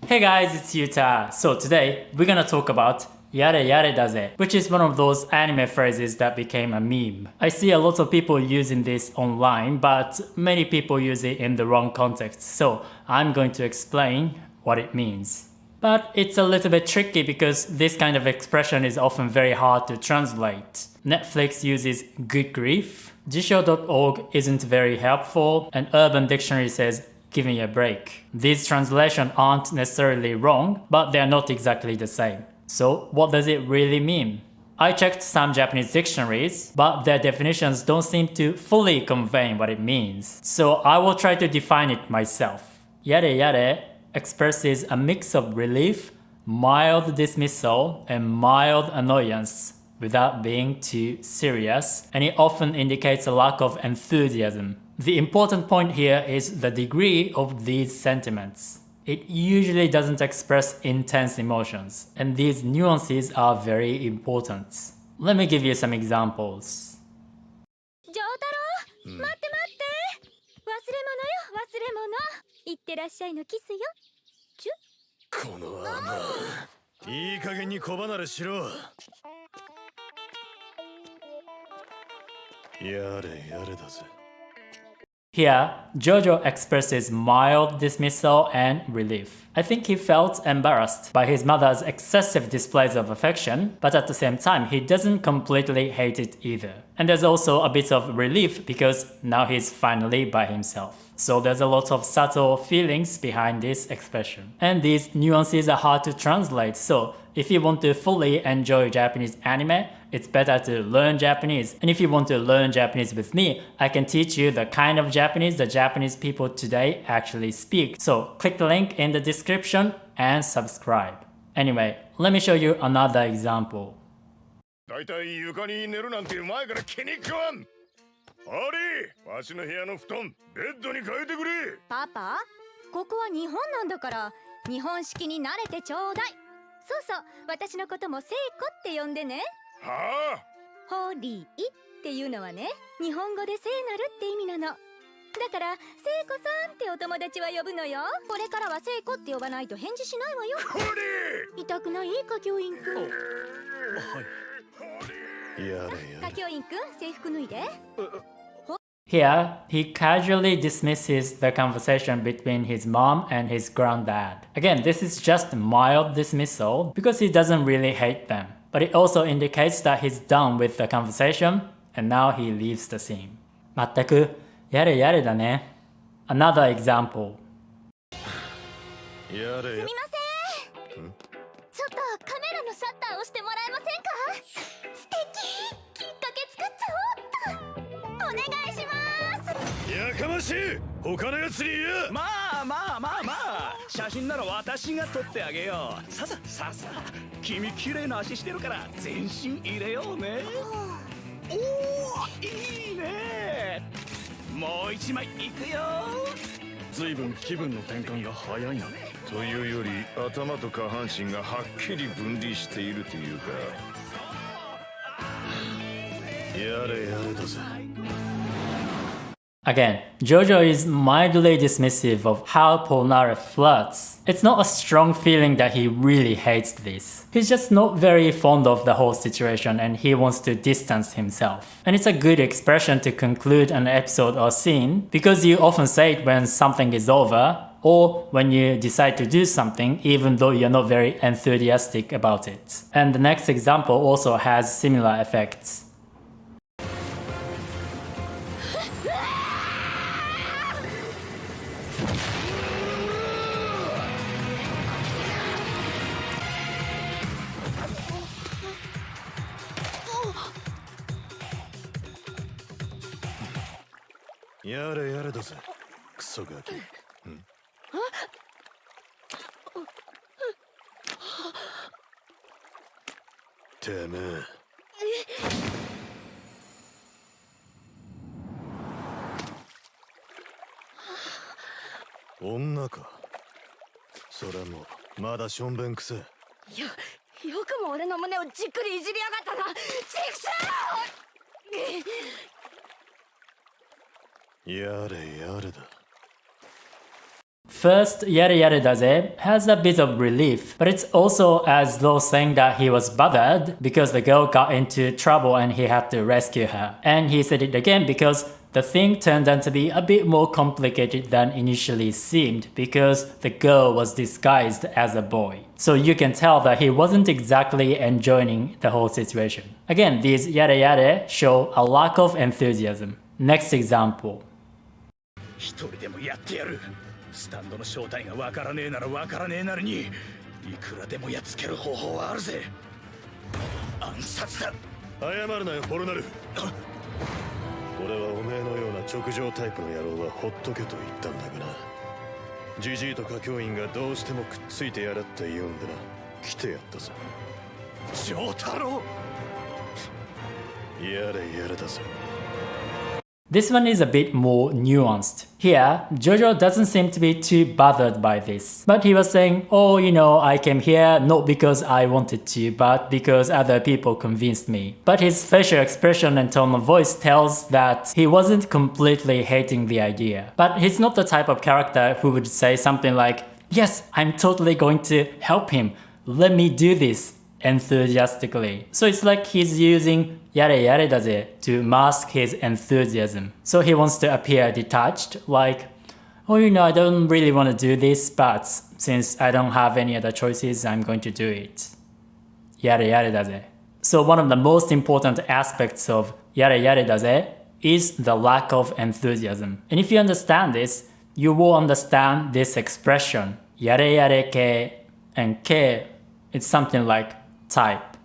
Hey guys, it's Yuta. So today we're gonna talk about yare yare daze, which is one of those anime phrases that became a meme. I see a lot of people using this online, but many people use it in the wrong context, so I'm going to explain what it means. But it's a little bit tricky because this kind of expression is often very hard to translate. Netflix uses good grief, Jisho.org isn't very helpful, and Urban Dictionary says give me a break. These translations aren't necessarily wrong, but they're not exactly the same. So what does it really mean? I checked some Japanese dictionaries, but their definitions don't seem to fully convey what it means. So I will try to define it myself. Yare yare expresses a mix of relief, mild dismissal, and mild annoyance without being too serious, and it often indicates a lack of enthusiasm. The important point here is the degree of these sentiments. It usually doesn't express intense emotions, and these nuances are very important. Let me give you some examples. 丈太郎、待って待って。忘れ物よ、忘れ物。いってらっしゃいのキスよ。この甘いい加減に小離れしろ。やれやれだぜ。 Here, Jojo expresses mild dismissal and relief. I think he felt embarrassed by his mother's excessive displays of affection, but at the same time, he doesn't completely hate it either. And there's also a bit of relief because now he's finally by himself. So there's a lot of subtle feelings behind this expression. And these nuances are hard to translate, so if you want to fully enjoy Japanese anime, it's better to learn Japanese. And if you want to learn Japanese with me, I can teach you the kind of Japanese the Japanese people today actually speak. So click the link in the description and subscribe. Anyway, let me show you another example. だいたい床に寝るなんて前から気に食わん。ハリー、わしの部屋の布団、ベッドに変えてくれ。パパ、ここは日本なんだから、日本式に慣れてちょうだい。そうそう、私のことも聖子って呼んでね。はホリーっていうのはね、日本語で聖なるって意味なの。だから聖子さんってお友達は呼ぶのよ。これからは聖子って呼ばないと返事しないわよ。あ、ハリー。痛くないか教員くん。はい。やれやか教員くん、制服脱いで。Here, he casually dismisses the conversation between his mom and his granddad. Again, this is just mild dismissal because he doesn't really hate them. But it also indicates that he's done with the conversation and now he leaves the scene. まったく、やれやれだね。Another example. やれや。すみません。ちょっとカメラのシャッターをしてもらえませんか？素敵。きっかけ作っちゃおうっと。お願いします。やかましい。他のやつに言え。まあ写真なら私が撮ってあげよう。さあ君綺麗な足してるから全身入れようね。おお、いいね。もう一枚いくよ。ずいぶん気分の転換が早いな。というより頭と下半身がはっきり分離しているというか。やれやれだぜ。Again, Jojo is mildly dismissive of how Polnareff flirts. It's not a strong feeling that he really hates this. He's just not very fond of the whole situation and he wants to distance himself. And it's a good expression to conclude an episode or scene because you often say it when something is over or when you decide to do something even though you're not very enthusiastic about it. And the next example also has similar effects. やれやれだぜ。クソガキ。てめえ。女か。それもまだしょんべんくせ。よくも俺の胸をじっくりいじりやがったな。チクショー。やれやれだ。First, yare yare daze has a bit of relief, but it's also as though saying that he was bothered because the girl got into trouble and he had to rescue her. And he said it again because the thing turned out to be a bit more complicated than initially seemed because the girl was disguised as a boy. So you can tell that he wasn't exactly enjoying the whole situation. Again, these yare yare show a lack of enthusiasm. Next example. 一人でもやってやる。スタンドの正体がわからねえならわからねえなりに、いくらでもやっつける方法はあるぜ。暗殺だ。謝るなよポルナル。俺はおめえのような直情タイプの野郎はほっとけと言ったんだがな。ジジイと歌教員がどうしてもくっついてやれって言うんでな、来てやったぞ。丈太郎。やれやれだぜ。This one is a bit more nuanced. Here, Jojo doesn't seem to be too bothered by this. But he was saying, oh, you know, I came here not because I wanted to, but because other people convinced me. But his facial expression and tone of voice tells that he wasn't completely hating the idea. But he's not the type of character who would say something like, yes, I'm totally going to help him. Let me do this enthusiastically. So it's like he's using yare yare daze to mask his enthusiasm. So he wants to appear detached, like, oh, you know, I don't really want to do this, but since I don't have any other choices, I'm going to do it. Yare yare daze. So one of the most important aspects of yare yare daze is the lack of enthusiasm. And if you understand this, you will understand this expression. Yare yare ke and ke, it's something like type.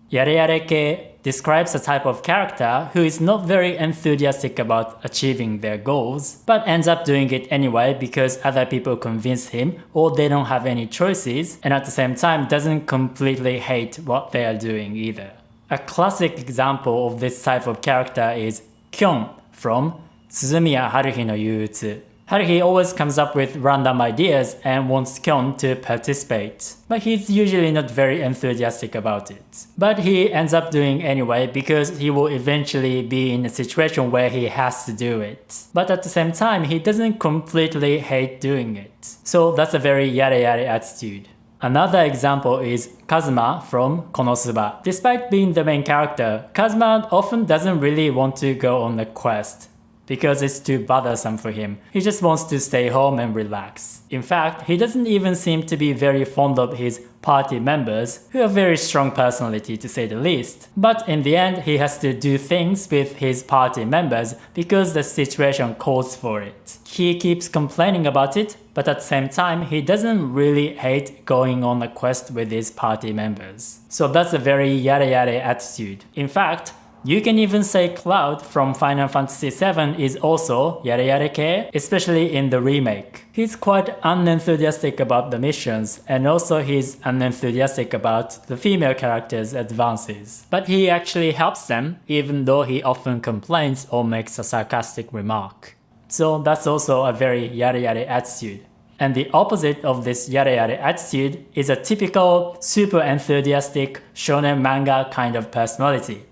Yare yare ke describes a type of character who is not very enthusiastic about achieving their goals, but ends up doing it anyway because other people convince him or they don't have any choices, and at the same time doesn't completely hate what they are doing either. A classic example of this type of character is Kyon from Suzumiya Haruhi no Yuutsu. Haruhi always comes up with random ideas and wants Kyon to participate, but he's usually not very enthusiastic about it. But he ends up doing anyway because he will eventually be in a situation where he has to do it. But at the same time, he doesn't completely hate doing it. So that's a very yare yare attitude. Another example is Kazuma from Konosuba. Despite being the main character, Kazuma often doesn't really want to go on a quest, because it's too bothersome for him. He just wants to stay home and relax. In fact, he doesn't even seem to be very fond of his party members, who have very strong personality to say the least. But in the end, he has to do things with his party members because the situation calls for it. He keeps complaining about it, but at the same time, he doesn't really hate going on a quest with his party members. So that's a very yare yare attitude. In fact, you can even say Cloud from Final Fantasy VII is also yare yare ke, especially in the remake. He's quite unenthusiastic about the missions, and also he's unenthusiastic about the female characters' advances. But he actually helps them, even though he often complains or makes a sarcastic remark. So that's also a very yare yare attitude. And the opposite of this yare yare attitude is a typical super enthusiastic shonen manga kind of personality.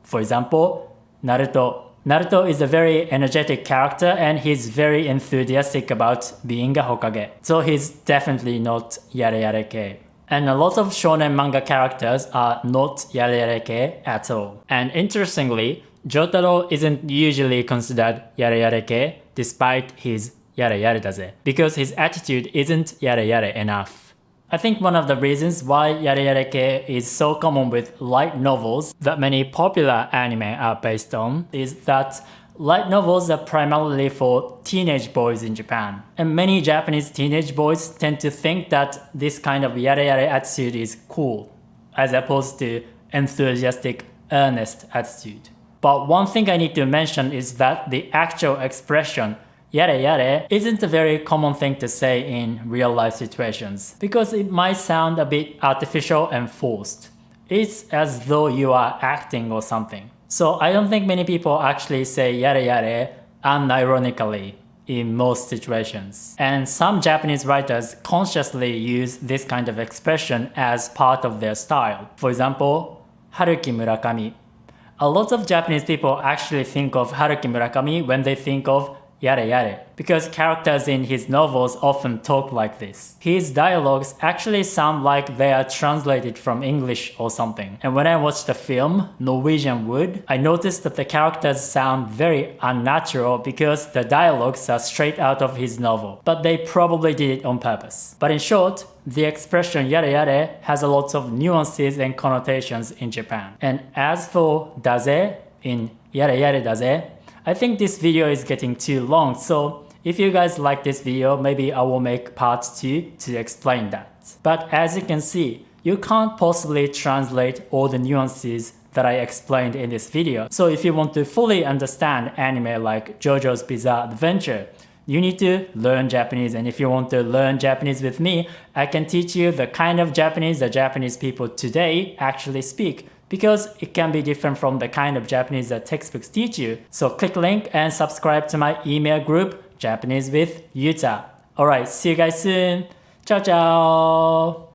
For example, Naruto. Naruto is a very energetic character and he's very enthusiastic about being a Hokage. So he's definitely not yare yare ke. And a lot of shonen manga characters are not yare yare ke at all. And interestingly, Jotaro isn't usually considered yare yare ke despite his yare yare daze, because his attitude isn't yare yare enough. I think one of the reasons why yare yare ke is so common with light novels that many popular anime are based on is that light novels are primarily for teenage boys in Japan. And many Japanese teenage boys tend to think that this kind of yare yare attitude is cool, as opposed to enthusiastic, earnest attitude. But one thing I need to mention is that the actual expression yare yare isn't a very common thing to say in real life situations because it might sound a bit artificial and forced. It's as though you are acting or something. So I don't think many people actually say yare yare unironically in most situations. And some Japanese writers consciously use this kind of expression as part of their style. For example, Haruki Murakami. A lot of Japanese people actually think of Haruki Murakami when they think of yada yada, because characters in his novels often talk like this. His dialogues actually sound like they are translated from English or something. And when I watched the film, Norwegian Wood, I noticed that the characters sound very unnatural because the dialogues are straight out of his novel. But they probably did it on purpose. But in short, the expression yada yada has a lot of nuances and connotations in Japan. And as for daze in yada yada daze, I think this video is getting too long, so if you guys like this video, maybe I will make part 2 to explain that. But as you can see, you can't possibly translate all the nuances that I explained in this video. So if you want to fully understand anime like JoJo's Bizarre Adventure, you need to learn Japanese, and if you want to learn Japanese with me, I can teach you the kind of Japanese that Japanese people today actually speak, because it can be different from the kind of Japanese that textbooks teach you. So click link and subscribe to my email group, Japanese with Yuta. Alright, see you guys soon. Ciao ciao!